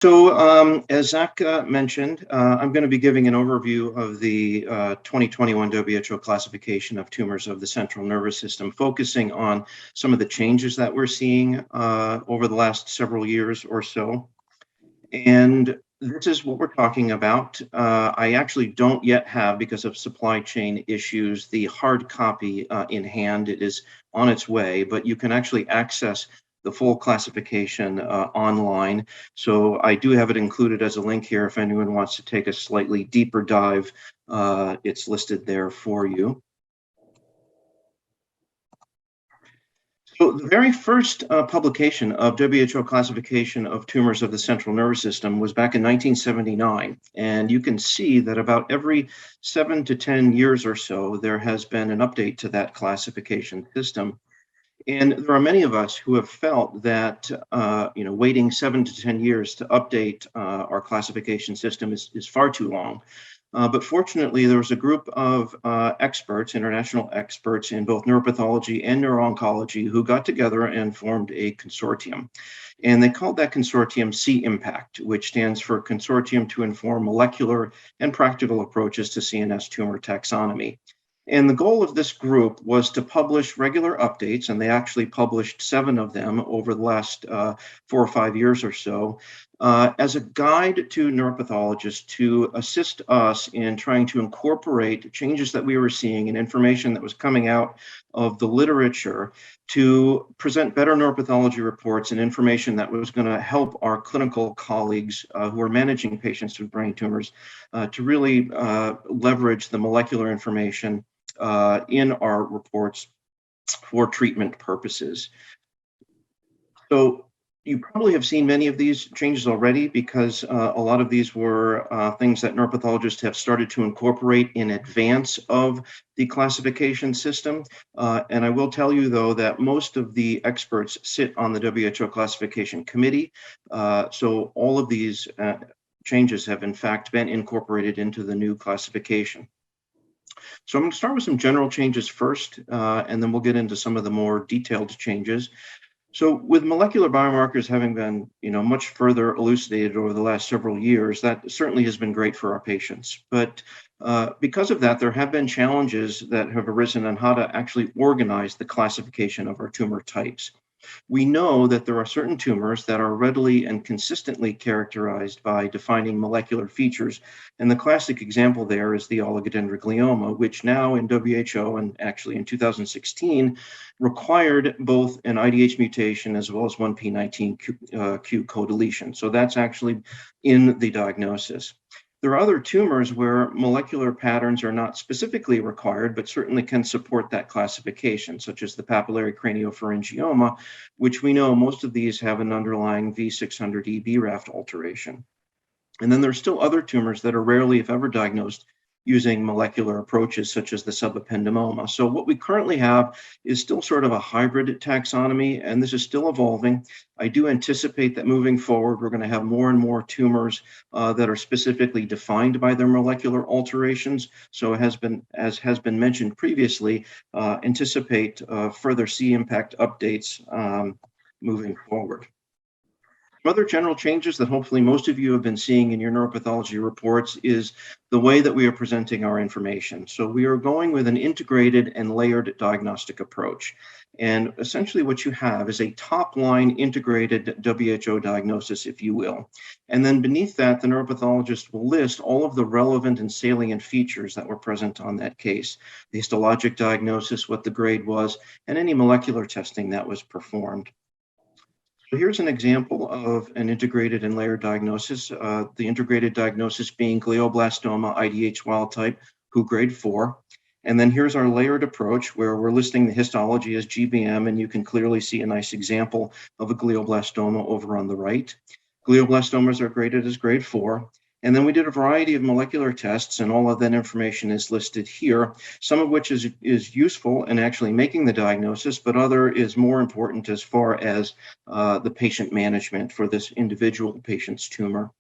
As Zach mentioned, I'm going to be giving an overview of the 2021 WHO classification of tumors of the central nervous system, focusing on some of the changes that we're seeing over the last several years or so. And this is what we're talking about. I actually don't yet have, because of supply chain issues, the hard copy in hand. It is on its way, but you can actually access the full classification online. So I do have it included as a link here if anyone wants to take a slightly deeper dive. It's listed there for you. So the very first publication of WHO classification of tumors of the central nervous system was back in 1979. And you can see that about every 7 to 10 years or so, there has been an update to that classification system. And there are many of us who have felt that waiting 7 to 10 years to update our classification system is far too long. But fortunately, there was a group of experts, international experts in both neuropathology and neuro-oncology, who got together and formed a consortium. And they called that consortium C-IMPACT, which stands for Consortium to Inform Molecular and Practical Approaches to CNS Tumor Taxonomy. And the goal of this group was to publish regular updates, and they actually published 7 of them over the last 4 or 5 years or so, as a guide to neuropathologists to assist us in trying to incorporate changes that we were seeing and information that was coming out of the literature to present better neuropathology reports and information that was going to help our clinical colleagues who are managing patients with brain tumors to really leverage the molecular information in our reports for treatment purposes. So you probably have seen many of these changes already, because a lot of these were things that neuropathologists have started to incorporate in advance of the classification system. And I will tell you, though, that most of the experts sit on the WHO classification committee. So all of these changes have, in fact, been incorporated into the new classification. So I'm going to start with some general changes first, and then we'll get into some of the more detailed changes. So with molecular biomarkers having been, much further elucidated over the last several years, that certainly has been great for our patients. But because of that, there have been challenges that have arisen on how to actually organize the classification of our tumor types. We know that there are certain tumors that are readily and consistently characterized by defining molecular features. And the classic example there is the oligodendroglioma, which now in WHO and actually in 2016 required both an IDH mutation as well as one P19Q co-deletion. So that's actually in the diagnosis. There are other tumors where molecular patterns are not specifically required, but certainly can support that classification, such as the papillary craniopharyngioma, which we know most of these have an underlying V600E BRAF alteration. And then there's still other tumors that are rarely, if ever, diagnosed using molecular approaches such as the subependymoma. So what we currently have is still sort of a hybrid taxonomy, and this is still evolving. I do anticipate that moving forward, we're going to have more and more tumors that are specifically defined by their molecular alterations. So as has been mentioned previously, anticipate further C-IMPACT updates moving forward. Other general changes that hopefully most of you have been seeing in your neuropathology reports is the way that we are presenting our information. So we are going with an integrated and layered diagnostic approach. And essentially what you have is a top-line integrated WHO diagnosis, if you will. And then beneath that, the neuropathologist will list all of the relevant and salient features that were present on that case. The histologic diagnosis, what the grade was, and any molecular testing that was performed. So here's an example of an integrated and layered diagnosis. The integrated diagnosis being glioblastoma IDH wild type, WHO grade 4. And then here's our layered approach where we're listing the histology as GBM, and you can clearly see a nice example of a glioblastoma over on the right. Glioblastomas are graded as grade 4. And then we did a variety of molecular tests, and all of that information is listed here, some of which is useful in actually making the diagnosis, but other is more important as far as the patient management for this individual patient's tumor.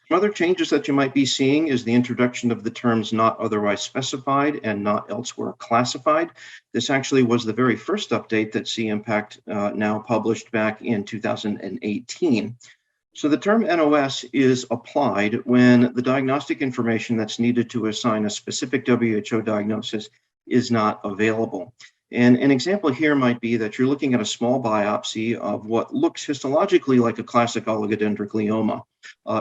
Some other changes that you might be seeing is the introduction of the terms not otherwise specified and not elsewhere classified. This actually was the very first update that C-IMPACT now published back in 2018. So the term NOS is applied when the diagnostic information that's needed to assign a specific WHO diagnosis is not available. And an example here might be that you're looking at a small biopsy of what looks histologically like a classic oligodendroglioma.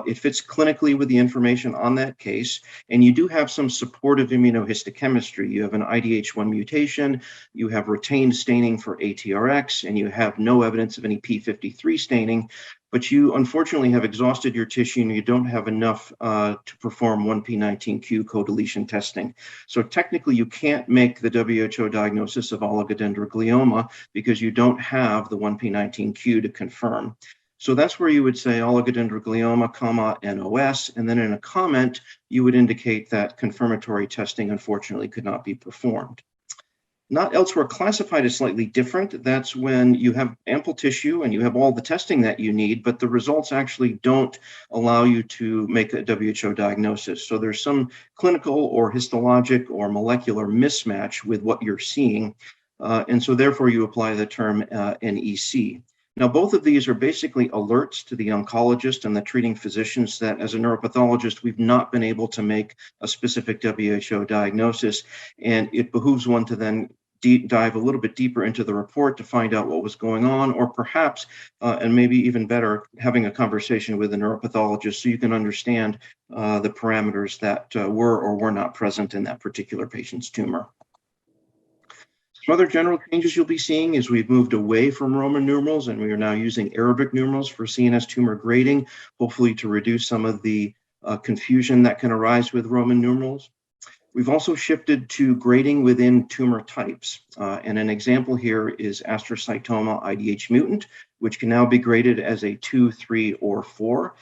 It fits clinically with the information on that case, and you do have some supportive immunohistochemistry. You have an IDH1 mutation, you have retained staining for ATRX, and you have no evidence of any P53 staining, but you unfortunately have exhausted your tissue and you don't have enough to perform 1p19q co-deletion testing. So technically you can't make the WHO diagnosis of oligodendroglioma because you don't have the 1p19q to confirm. So that's where you would say oligodendroglioma, comma, NOS, and then in a comment, you would indicate that confirmatory testing unfortunately could not be performed. Not elsewhere classified is slightly different. That's when you have ample tissue and you have all the testing that you need, but the results actually don't allow you to make a WHO diagnosis. So there's some clinical or histologic or molecular mismatch with what you're seeing. And so therefore you apply the term NEC. Now, both of these are basically alerts to the oncologist and the treating physicians that as a neuropathologist, we've not been able to make a specific WHO diagnosis. And it behooves one to then dive a little bit deeper into the report to find out what was going on, or perhaps, and maybe even better, having a conversation with a neuropathologist so you can understand the parameters that were or were not present in that particular patient's tumor. Some other general changes you'll be seeing is we've moved away from Roman numerals and we are now using Arabic numerals for CNS tumor grading, hopefully to reduce some of the confusion that can arise with Roman numerals. We've also shifted to grading within tumor types. And an example here is astrocytoma IDH-mutant, which can now be graded as a 2, 3, or 4.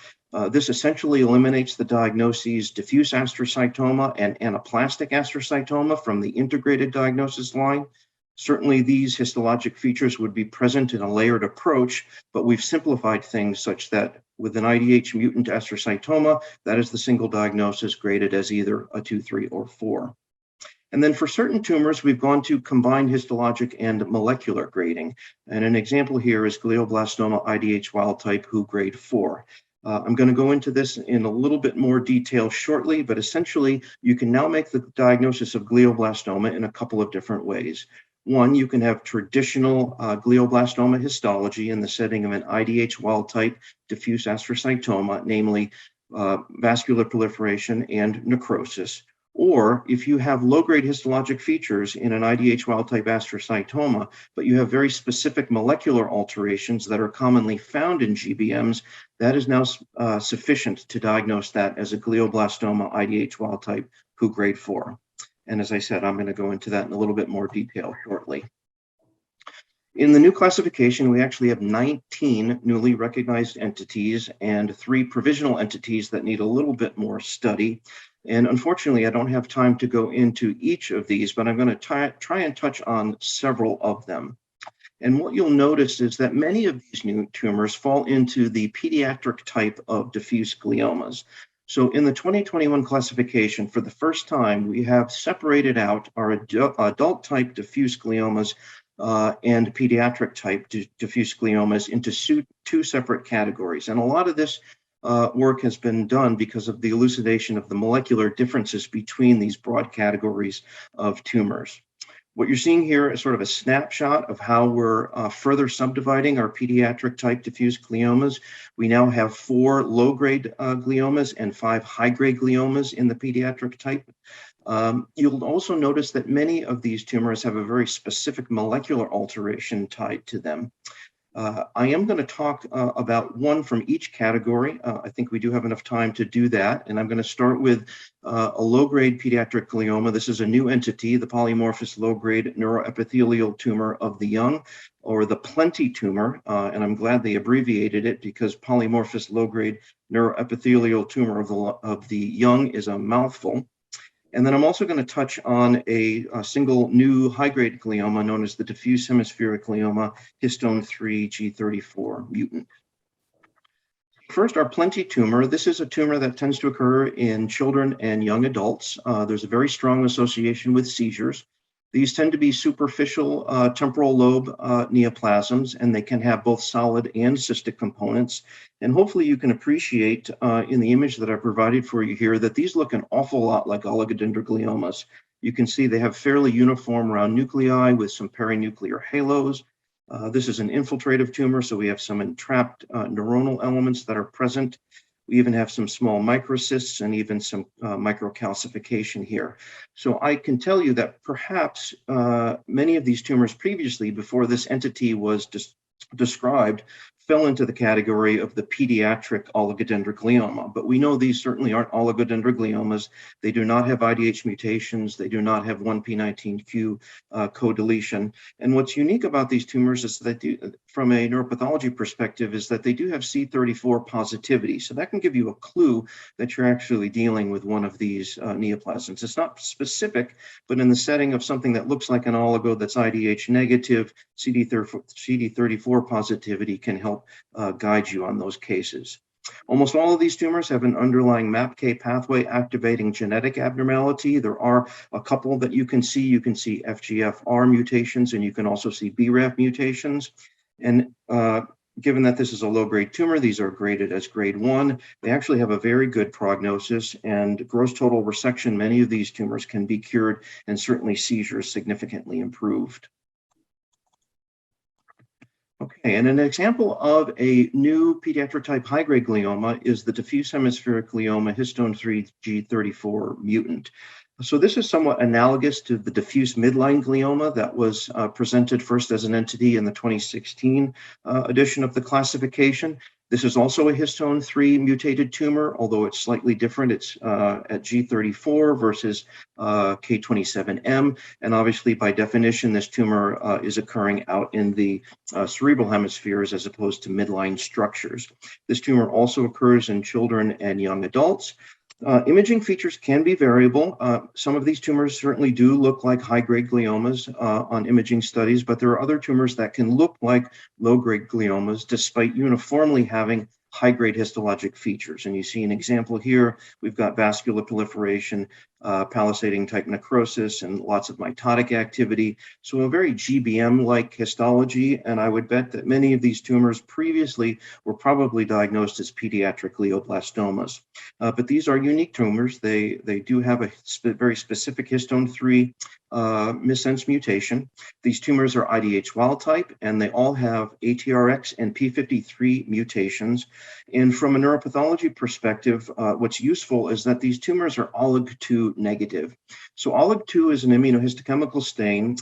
This essentially eliminates the diagnoses diffuse astrocytoma and anaplastic astrocytoma from the integrated diagnosis line. Certainly, these histologic features would be present in a layered approach, but we've simplified things such that with an IDH mutant astrocytoma, that is the single diagnosis graded as either a 2, 3, or 4. And then for certain tumors, we've gone to combined histologic and molecular grading. And an example here is glioblastoma IDH wild type, WHO grade 4. I'm going to go into this in a little bit more detail shortly, but essentially, you can now make the diagnosis of glioblastoma in a couple of different ways. One, you can have traditional glioblastoma histology in the setting of an IDH wild type diffuse astrocytoma, namely vascular proliferation and necrosis. Or if you have low-grade histologic features in an IDH wild-type astrocytoma, but you have very specific molecular alterations that are commonly found in GBMs, that is now sufficient to diagnose that as a glioblastoma IDH wild-type WHO grade 4. And as I said, I'm going to go into that in a little bit more detail shortly. In the new classification, we actually have 19 newly recognized entities and 3 provisional entities that need a little bit more study. And unfortunately, I don't have time to go into each of these, but I'm going to try and touch on several of them. And what you'll notice is that many of these new tumors fall into the pediatric type of diffuse gliomas. So in the 2021 classification, for the first time, we have separated out our adult type diffuse gliomas and pediatric type diffuse gliomas into 2 separate categories. And a lot of this work has been done because of the elucidation of the molecular differences between these broad categories of tumors. What you're seeing here is sort of a snapshot of how we're further subdividing our pediatric type diffuse gliomas. We now have 4 low-grade gliomas and 5 high-grade gliomas in the pediatric type. You'll also notice that many of these tumors have a very specific molecular alteration tied to them. I am going to talk about one from each category. I think we do have enough time to do that. And I'm going to start with a low-grade pediatric glioma. This is a new entity, the polymorphous low-grade neuroepithelial tumor of the young, or the plenty tumor. And I'm glad they abbreviated it because polymorphous low-grade neuroepithelial tumor of the young is a mouthful. And then I'm also going to touch on a single new high-grade glioma known as the diffuse hemispheric glioma, histone 3G34 mutant. First, our plenty tumor. This is a tumor that tends to occur in children and young adults. There's a very strong association with seizures. These tend to be superficial temporal lobe neoplasms, and they can have both solid and cystic components. And hopefully you can appreciate in the image that I provided for you here that these look an awful lot like oligodendrogliomas. You can see they have fairly uniform round nuclei with some perinuclear halos. This is an infiltrative tumor, so we have some entrapped neuronal elements that are present. We even have some small microcysts and even some microcalcification here. So I can tell you that perhaps many of these tumors previously, before this entity was described, fell into the category of the pediatric oligodendroglioma. But we know these certainly aren't oligodendrogliomas. They do not have IDH mutations. They do not have 1p19q co-deletion. And what's unique about these tumors is that from a neuropathology perspective is that they do have C34 positivity. So that can give you a clue that you're actually dealing with one of these neoplasms. It's not specific, but in the setting of something that looks like an oligo that's IDH negative, CD34 positivity can help guide you on those cases. Almost all of these tumors have an underlying MAPK pathway activating genetic abnormality. There are a couple that you can see. You can see FGFR mutations, and you can also see BRAF mutations. And given that this is a low-grade tumor, these are graded as grade 1. They actually have a very good prognosis, and gross total resection, many of these tumors can be cured, and certainly seizures significantly improved. Okay, and an example of a new pediatric-type high-grade glioma is the diffuse hemispheric glioma histone 3G34 mutant. So this is somewhat analogous to the diffuse midline glioma that was presented first as an entity in the 2016 edition of the classification. This is also a histone 3 mutated tumor, although it's slightly different. It's at G34 versus K27M. And obviously, by definition, this tumor is occurring out in the cerebral hemispheres as opposed to midline structures. This tumor also occurs in children and young adults. Imaging features can be variable. Some of these tumors certainly do look like high-grade gliomas on imaging studies, but there are other tumors that can look like low-grade gliomas despite uniformly having high-grade histologic features. And you see an example here. We've got vascular proliferation, palisading type necrosis, and lots of mitotic activity. So a very GBM-like histology, and I would bet that many of these tumors previously were probably diagnosed as pediatric glioblastomas. But these are unique tumors. They do have a very specific histone 3 missense mutation. These tumors are IDH wild type, and they all have ATRX and P53 mutations. And from a neuropathology perspective, what's useful is that these tumors are OLIG2 negative. So OLIG2 is an immunohistochemical stain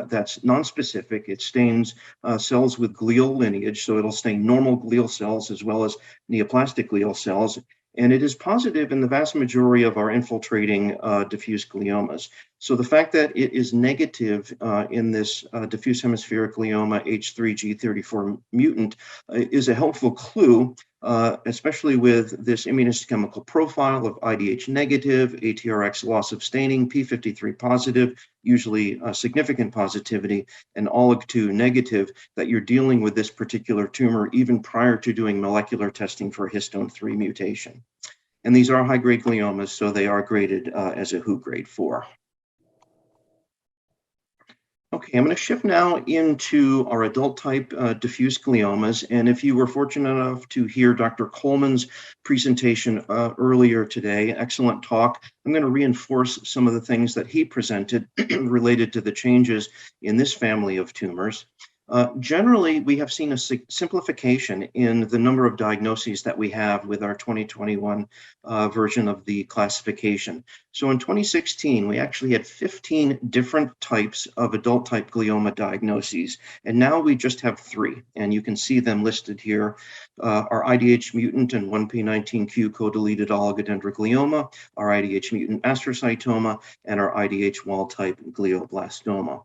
that's nonspecific. It stains cells with glial lineage, so it'll stain normal glial cells as well as neoplastic glial cells. And it is positive in the vast majority of our infiltrating diffuse gliomas. So the fact that it is negative in this diffuse hemispheric glioma H3G34 mutant is a helpful clue, especially with this immunohistochemical profile of IDH negative, ATRX loss of staining, P53 positive, usually significant positivity, and OLIG2 negative, that you're dealing with this particular tumor even prior to doing molecular testing for histone 3 mutation. And these are high-grade gliomas, so they are graded as a WHO grade 4. Okay, I'm going to shift now into our adult type diffuse gliomas. And if you were fortunate enough to hear Dr. Coleman's presentation earlier today, excellent talk, I'm going to reinforce some of the things that he presented related to the changes in this family of tumors. Generally, we have seen a simplification in the number of diagnoses that we have with our 2021 version of the classification. So in 2016, we actually had 15 different types of adult type glioma diagnoses, and now we just have 3, and you can see them listed here. Our IDH mutant and 1p19q co-deleted oligodendroglioma, our IDH mutant astrocytoma, and our IDH wild type glioblastoma.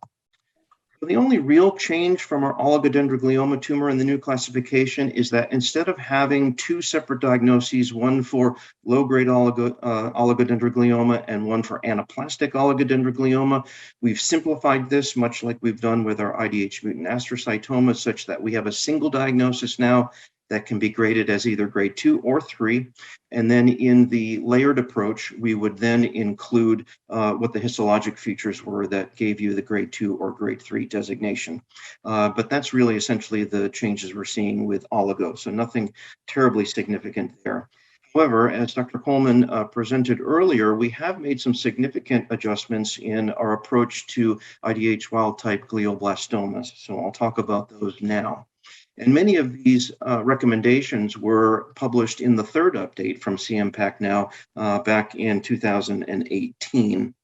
The only real change from our oligodendroglioma tumor in the new classification is that instead of having 2 separate diagnoses, one for low-grade oligodendroglioma and one for anaplastic oligodendroglioma, we've simplified this much like we've done with our IDH mutant astrocytoma, such that we have a single diagnosis now that can be graded as either grade 2 or 3. And then in the layered approach, we would then include what the histologic features were that gave you the grade 2 or grade 3 designation. But that's really essentially the changes we're seeing with oligo, so nothing terribly significant there. However, as Dr. Coleman presented earlier, we have made some significant adjustments in our approach to IDH wild-type glioblastomas. So I'll talk about those now. And many of these recommendations were published in the third update from CMPAC now back in 2018.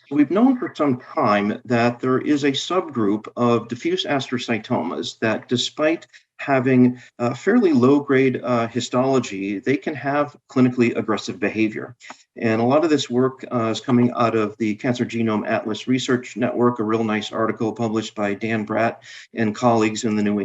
We've known for some time that there is a subgroup of diffuse astrocytomas that, despite having fairly low-grade histology, they can have clinically aggressive behavior. And a lot of this work is coming out of the Cancer Genome Atlas Research Network, a real nice article published by Dan Bratt and colleagues in the New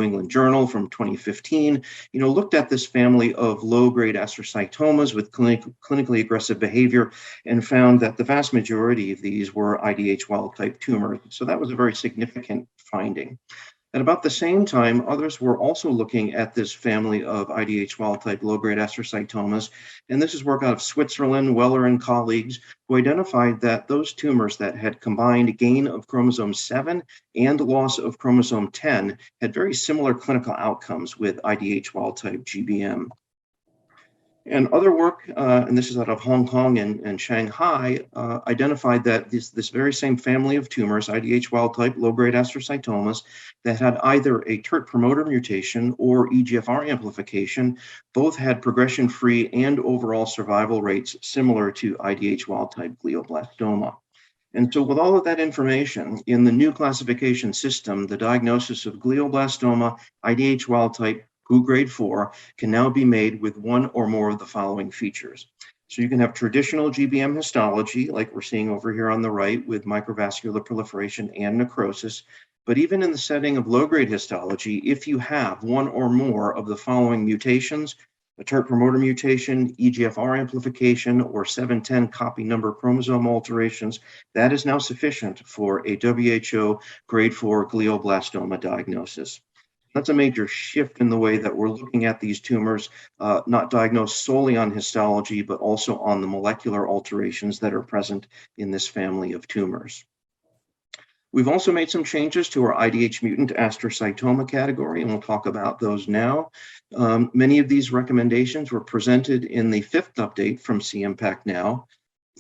England Journal from 2015, looked at this family of low-grade astrocytomas with clinically aggressive behavior and found that the vast majority of these were IDH wild-type tumors. So that was a very significant finding. At about the same time, others were also looking at this family of IDH wild-type low-grade astrocytomas, and this is work out of Switzerland. Weller and colleagues who identified that those tumors that had combined gain of chromosome 7 and loss of chromosome 10 had very similar clinical outcomes with IDH wild-type GBM. And other work, and this is out of Hong Kong and Shanghai, identified that this very same family of tumors, IDH wild-type low-grade astrocytomas, that had either a TERT promoter mutation or EGFR amplification, both had progression-free and overall survival rates similar to IDH wild-type glioblastoma. And so with all of that information in the new classification system, the diagnosis of glioblastoma, IDH wild-type, WHO grade 4 can now be made with one or more of the following features. So you can have traditional GBM histology, like we're seeing over here on the right with microvascular proliferation and necrosis. But even in the setting of low-grade histology, if you have one or more of the following mutations, a TERT promoter mutation, EGFR amplification, or 710 copy number chromosome alterations, that is now sufficient for a WHO grade 4 glioblastoma diagnosis. That's a major shift in the way that we're looking at these tumors, not diagnosed solely on histology, but also on the molecular alterations that are present in this family of tumors. We've also made some changes to our IDH-mutant astrocytoma category, and we'll talk about those now. Many of these recommendations were presented in the fifth update from CMPAC now.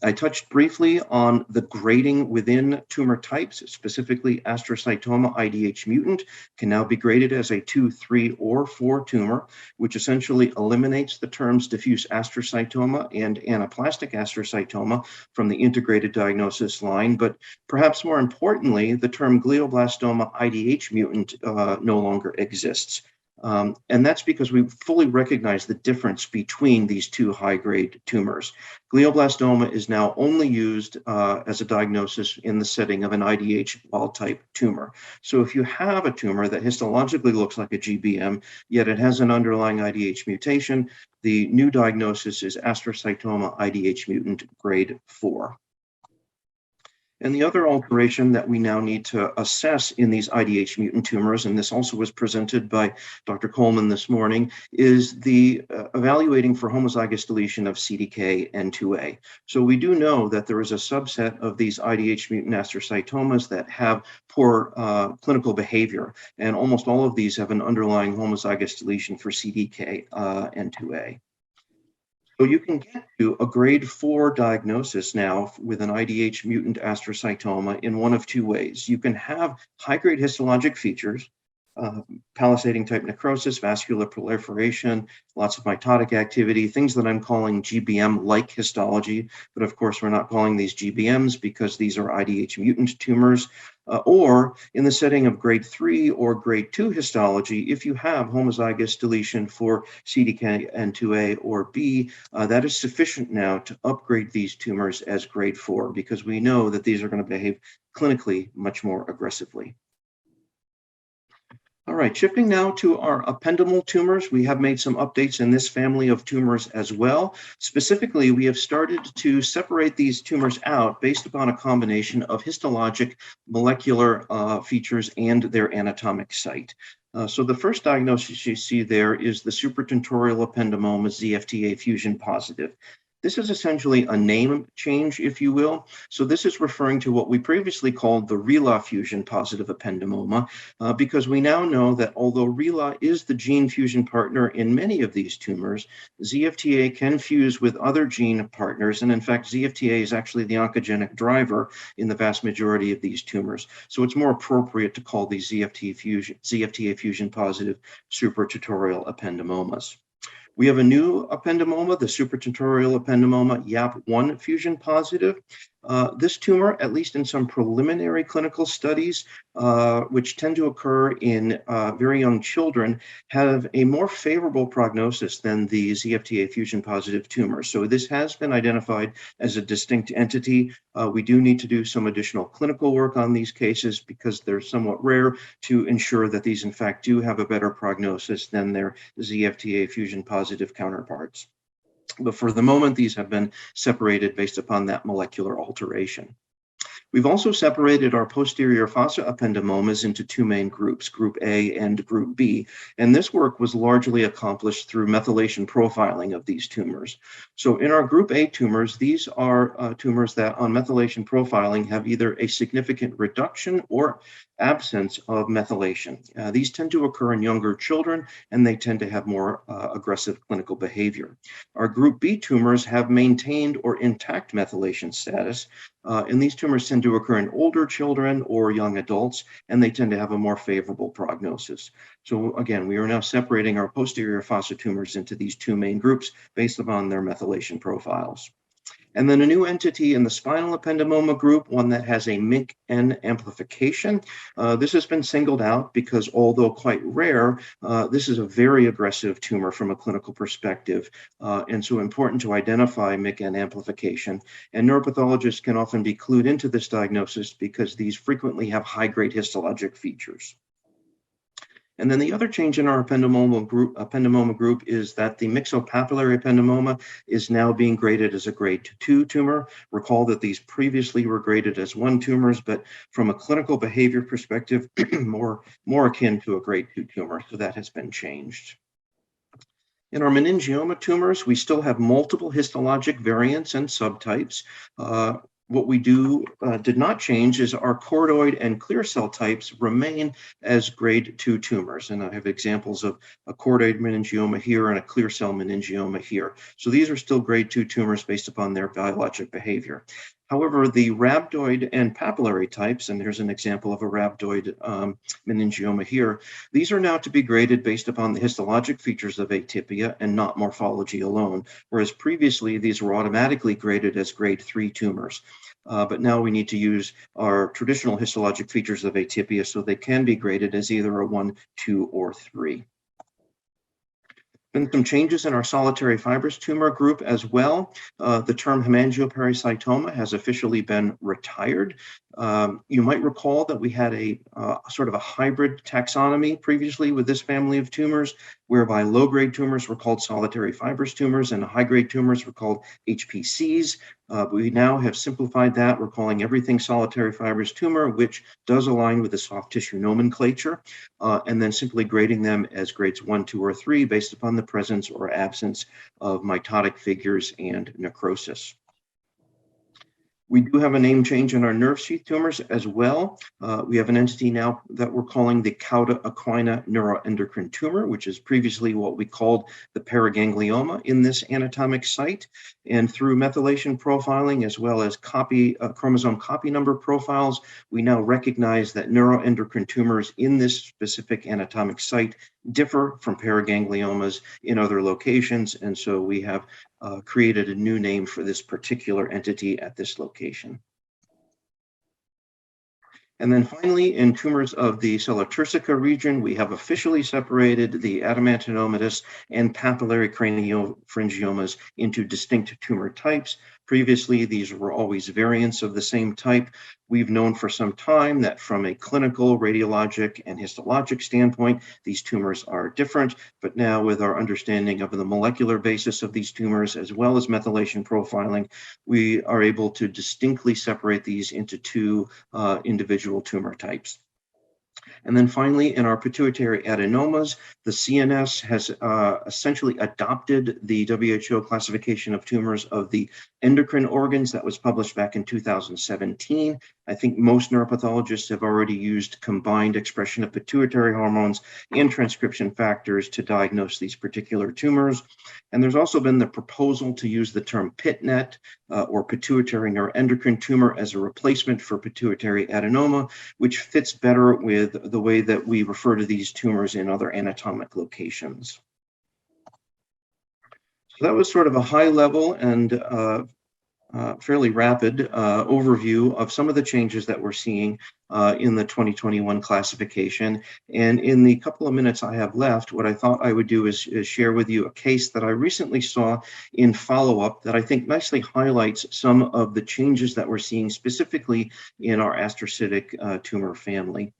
I touched briefly on the grading within tumor types, specifically astrocytoma IDH-mutant can now be graded as a 2, 3, or 4 tumor, which essentially eliminates the terms diffuse astrocytoma and anaplastic astrocytoma from the integrated diagnosis line. But perhaps more importantly, the term glioblastoma IDH-mutant no longer exists. And that's because we fully recognize the difference between these two high-grade tumors. Glioblastoma is now only used as a diagnosis in the setting of an IDH wild-type tumor. So if you have a tumor that histologically looks like a GBM, yet it has an underlying IDH mutation, the new diagnosis is astrocytoma IDH-mutant grade 4. And the other alteration that we now need to assess in these IDH-mutant tumors, and this also was presented by Dr. Coleman this morning, is the evaluating for homozygous deletion of CDKN2A. So we do know that there is a subset of these IDH-mutant astrocytomas that have poor clinical behavior, and almost all of these have an underlying homozygous deletion for CDKN2A. So you can get to a grade 4 diagnosis now with an IDH mutant astrocytoma in one of two ways. You can have high-grade histologic features, palisading type necrosis, vascular proliferation, lots of mitotic activity, things that I'm calling GBM-like histology. But of course, we're not calling these GBMs because these are IDH mutant tumors. Or in the setting of grade 3 or grade 2 histology, if you have homozygous deletion for CDKN2A or B, that is sufficient now to upgrade these tumors as grade 4 because we know that these are going to behave clinically much more aggressively. All right, shifting now to our ependymal tumors, we have made some updates in this family of tumors as well. Specifically, we have started to separate these tumors out based upon a combination of histologic, molecular features, and their anatomic site. So the first diagnosis you see there is the supratentorial ependymoma ZFTA fusion positive. This is essentially a name change, if you will. So this is referring to what we previously called the RELA fusion positive ependymoma, because we now know that although RELA is the gene fusion partner in many of these tumors, ZFTA can fuse with other gene partners. And in fact, ZFTA is actually the oncogenic driver in the vast majority of these tumors. So it's more appropriate to call these ZFTA fusion positive supratentorial ependymomas. We have a new ependymoma, the supratentorial ependymoma YAP1 fusion positive. This tumor, at least in some preliminary clinical studies, which tend to occur in very young children, have a more favorable prognosis than the ZFTA fusion positive tumor. So this has been identified as a distinct entity. We do need to do some additional clinical work on these cases because they're somewhat rare to ensure that these, in fact, do have a better prognosis than their ZFTA fusion positive counterparts. But for the moment, these have been separated based upon that molecular alteration. We've also separated our posterior fossa ependymomas into two main groups, Group A and Group B, and this work was largely accomplished through methylation profiling of these tumors. So in our Group A tumors, these are tumors that on methylation profiling have either a significant reduction or absence of methylation. These tend to occur in younger children, and they tend to have more aggressive clinical behavior. Our Group B tumors have maintained or intact methylation status, and these tumors tend to occur in older children or young adults, and they tend to have a more favorable prognosis. So again, we are now separating our posterior fossa tumors into these two main groups based upon their methylation profiles. And then a new entity in the spinal ependymoma group, one that has a MYC-N amplification. This has been singled out because although quite rare, this is a very aggressive tumor from a clinical perspective, and so important to identify MYC-N amplification. And neuropathologists can often be clued into this diagnosis because these frequently have high-grade histologic features. And then the other change in our ependymoma group is that the myxopapillary ependymoma is now being graded as a grade 2 tumor. Recall that these previously were graded as 1 tumors, but from a clinical behavior perspective, more akin to a grade 2 tumor. So that has been changed. In our meningioma tumors, we still have multiple histologic variants and subtypes. What we did not change is our choroid and clear cell types remain as grade 2 tumors. And I have examples of a choroid meningioma here and a clear cell meningioma here. So these are still grade 2 tumors based upon their biologic behavior. However, the rhabdoid and papillary types, and there's an example of a rhabdoid meningioma here, these are now to be graded based upon the histologic features of atypia and not morphology alone, whereas previously these were automatically graded as grade 3 tumors. But now we need to use our traditional histologic features of atypia so they can be graded as either a 1, 2, or 3. Been some changes in our solitary fibrous tumor group as well. The term hemangioparasitoma has officially been retired. You might recall that we had a sort of a hybrid taxonomy previously with this family of tumors, whereby low-grade tumors were called solitary fibrous tumors and high-grade tumors were called HPCs. We now have simplified that. We're calling everything solitary fibrous tumor, which does align with the soft tissue nomenclature, and then simply grading them as grades 1, 2, or 3 based upon the presence or absence of mitotic figures and necrosis. We do have a name change in our nerve sheath tumors as well. We have an entity now that we're calling the cauda equina neuroendocrine tumor, which is previously what we called the paraganglioma in this anatomic site. And through methylation profiling, as well as chromosome copy number profiles, we now recognize that neuroendocrine tumors in this specific anatomic site differ from paragangliomas in other locations. And so we have created a new name for this particular entity at this location. And then finally, in tumors of the Sellar turcica region, we have officially separated the adamantinomatous and papillary craniopharyngiomas into distinct tumor types. Previously, these were always variants of the same type. We've known for some time that from a clinical, radiologic, and histologic standpoint, these tumors are different. But now with our understanding of the molecular basis of these tumors, as well as methylation profiling, we are able to distinctly separate these into two individual tumor types. And then finally, in our pituitary adenomas, the CNS has essentially adopted the WHO classification of tumors of the endocrine organs that was published back in 2017. I think most neuropathologists have already used combined expression of pituitary hormones and transcription factors to diagnose these particular tumors. And there's also been the proposal to use the term PITNET or pituitary neuroendocrine tumor as a replacement for pituitary adenoma, which fits better with the way that we refer to these tumors in other anatomic locations. So that was sort of a high level and fairly rapid overview of some of the changes that we're seeing in the 2021 classification. And in the couple of minutes I have left, what I thought I would do is share with you a case that I recently saw in follow-up that I think nicely highlights some of the changes that we're seeing specifically in our astrocytic tumor family.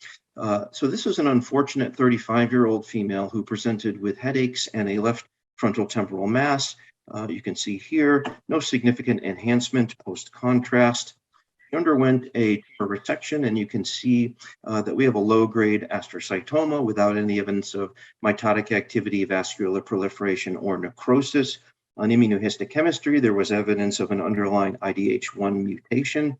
So this is an unfortunate 35-year-old female who presented with headaches and a left frontal temporal mass. You can see here, no significant enhancement post-contrast. She underwent a tumor resection, and you can see that we have a low-grade astrocytoma without any evidence of mitotic activity, vascular proliferation, or necrosis. On immunohistochemistry, there was evidence of an underlying IDH1 mutation.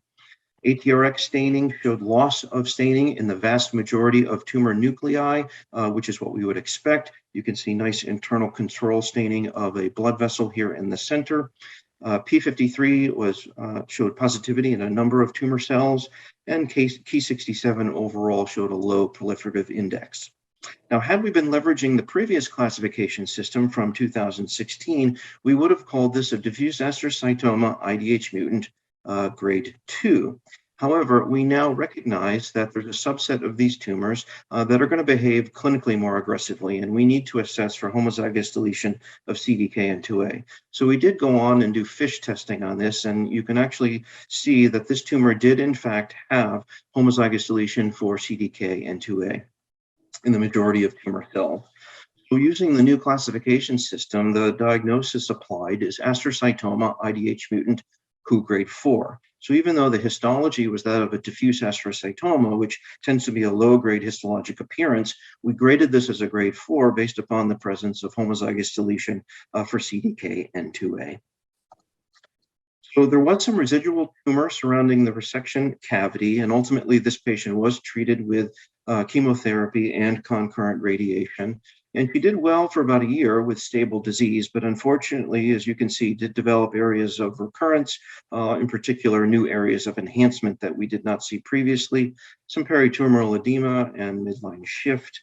ATRX staining showed loss of staining in the vast majority of tumor nuclei, which is what we would expect. You can see nice internal control staining of a blood vessel here in the center. P53 showed positivity in a number of tumor cells, and Ki67 overall showed a low proliferative index. Now, had we been leveraging the previous classification system from 2016, we would have called this a diffuse astrocytoma IDH-mutant grade 2. However, we now recognize that there's a subset of these tumors that are going to behave clinically more aggressively, and we need to assess for homozygous deletion of CDKN2A. So we did go on and do FISH testing on this, and you can actually see that this tumor did in fact have homozygous deletion for CDKN2A in the majority of tumor cells. So using the new classification system, the diagnosis applied is astrocytoma IDH-mutant WHO grade 4. So even though the histology was that of a diffuse astrocytoma, which tends to be a low-grade histologic appearance, we graded this as a grade 4 based upon the presence of homozygous deletion for CDKN2A. So there was some residual tumor surrounding the resection cavity, and ultimately this patient was treated with chemotherapy and concurrent radiation. And she did well for about a year with stable disease, but unfortunately, as you can see, did develop areas of recurrence, in particular new areas of enhancement that we did not see previously, some peritumoral edema and midline shift.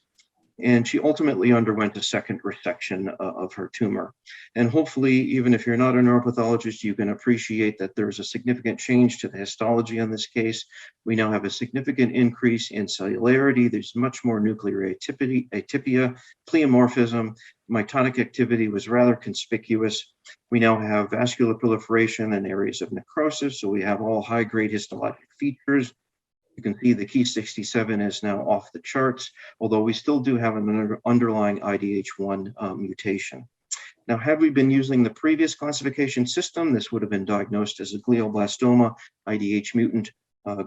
And she ultimately underwent a second resection of her tumor. And hopefully, even if you're not a neuropathologist, you can appreciate that there's a significant change to the histology in this case. We now have a significant increase in cellularity. There's much more nuclear atypia, pleomorphism. Mitotic activity was rather conspicuous. We now have vascular proliferation and areas of necrosis. So we have all high-grade histologic features. You can see the Ki67 is now off the charts, although we still do have an underlying IDH1 mutation. Now, had we been using the previous classification system, this would have been diagnosed as a glioblastoma IDH-mutant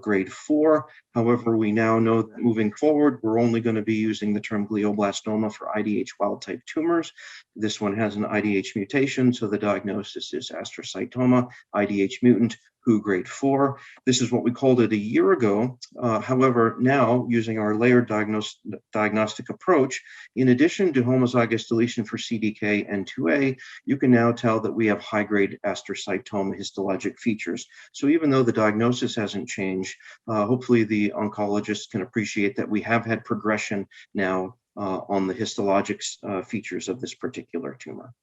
grade 4. However, we now know that moving forward, we're only going to be using the term glioblastoma for IDH wild-type tumors. This one has an IDH mutation, so the diagnosis is astrocytoma IDH-mutant WHO grade 4. This is what we called it a year ago. However, now using our layered diagnostic approach, in addition to homozygous deletion for CDKN2A, you can now tell that we have high-grade astrocytoma histologic features. So even though the diagnosis hasn't changed, hopefully the oncologists can appreciate that we have had progression now on the histologic features of this particular tumor.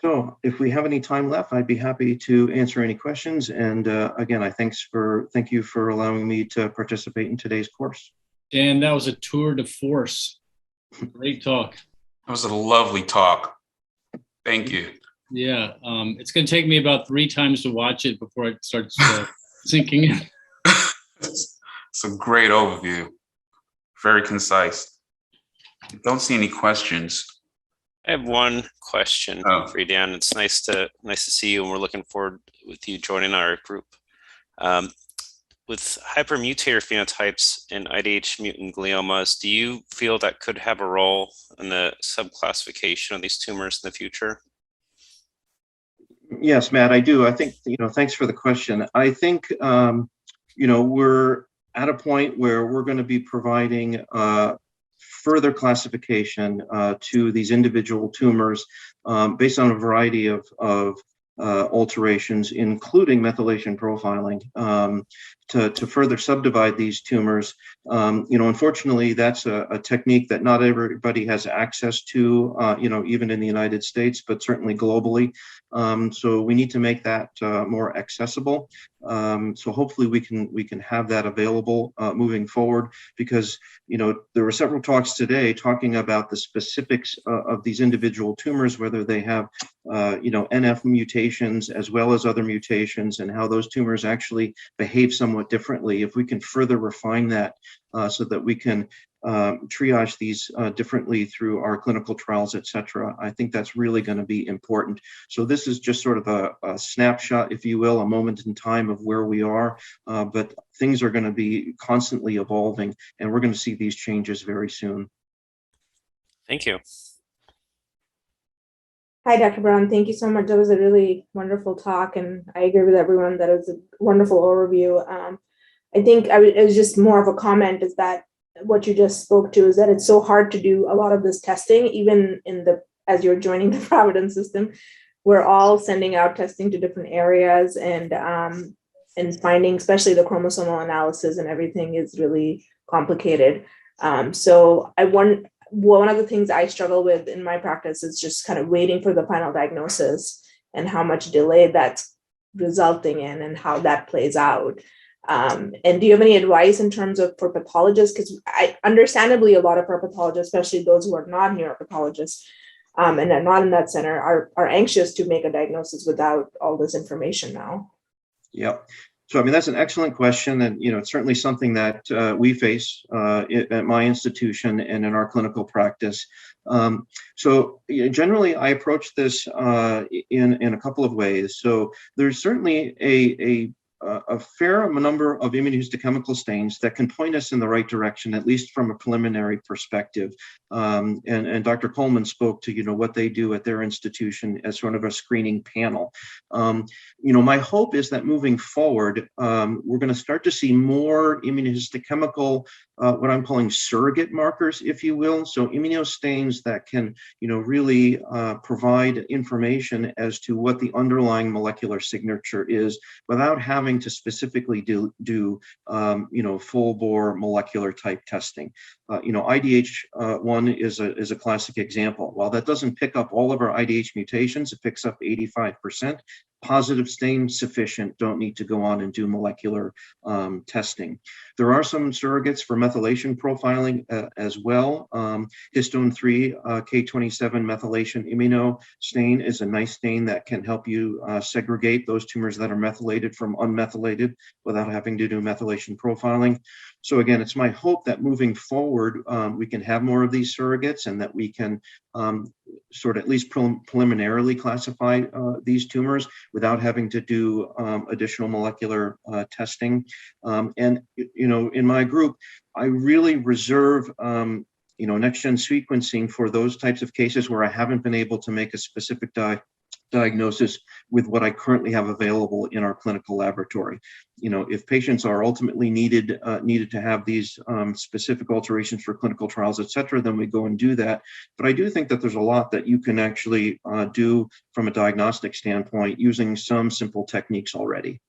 So if we have any time left, I'd be happy to answer any questions. And again, thank you for allowing me to participate in today's course. Dan, that was a tour de force. Great talk. That was a lovely talk. Thank you. Yeah, it's going to take me about 3 times to watch it before it starts sinking in. It's a great overview. Very concise. I don't see any questions. I have one question Oh. for you, Dan. It's nice to see you, and we're looking forward with you joining our group. With hypermutator phenotypes and IDH-mutant gliomas, do you feel that could have a role in the subclassification of these tumors in the future? Yes, Matt, I do. I think, thanks for the question. I think, we're at a point where we're going to be providing further classification to these individual tumors based on a variety of alterations, including methylation profiling, to further subdivide these tumors. Unfortunately, that's a technique that not everybody has access to, even in the United States, but certainly globally. So we need to make that more accessible. So hopefully we can have that available moving forward, because there were several talks today talking about the specifics of these individual tumors, whether they have NF mutations as well as other mutations, and how those tumors actually behave somewhat differently. If we can further refine that so that we can triage these differently through our clinical trials, et cetera, I think that's really going to be important. So this is just sort of a snapshot, if you will, a moment in time of where we are, but things are going to be constantly evolving, and we're going to see these changes very soon. Thank you. Hi, Dr. Brown. Thank you so much. That was a really wonderful talk, and I agree with everyone that it was a wonderful overview. I think it was just more of a comment, is that what you just spoke to is that it's so hard to do a lot of this testing, even as you're joining the Providence system. We're all sending out testing to different areas, and finding, especially the chromosomal analysis and everything, is really complicated. So one of the things I struggle with in my practice is just kind of waiting for the final diagnosis and how much delay that's resulting in and how that plays out. And do you have any advice in terms of for pathologists? Because understandably, a lot of our pathologists, especially those who are not neuropathologists and are not in that center, are anxious to make a diagnosis without all this information now. Yep. So, that's an excellent question, and it's certainly something that we face at my institution and in our clinical practice. So, generally, I approach this in a couple of ways. So, there's certainly a fair number of immunohistochemical stains that can point us in the right direction, at least from a preliminary perspective. And Dr. Coleman spoke to, what they do at their institution as sort of a screening panel. My hope is that moving forward, we're going to start to see more immunohistochemical, what I'm calling surrogate markers, if you will. So immunostains that can, really provide information as to what the underlying molecular signature is without having to specifically do full bore molecular type testing. IDH1 is a classic example. While that doesn't pick up all of our IDH mutations, it picks up 85%. Positive stain sufficient, don't need to go on and do molecular testing. There are some surrogates for methylation profiling as well. Histone 3 K27 methylation immunostain is a nice stain that can help you segregate those tumors that are methylated from unmethylated without having to do methylation profiling. So again, it's my hope that moving forward, we can have more of these surrogates, and that we can sort of at least preliminarily classify these tumors without having to do additional molecular testing. And, in my group, I really reserve, next-gen sequencing for those types of cases where I haven't been able to make a specific diagnosis with what I currently have available in our clinical laboratory. If patients are ultimately needed to have these specific alterations for clinical trials, et cetera, then we go and do that. But I do think that there's a lot that you can actually do from a diagnostic standpoint using some simple techniques already.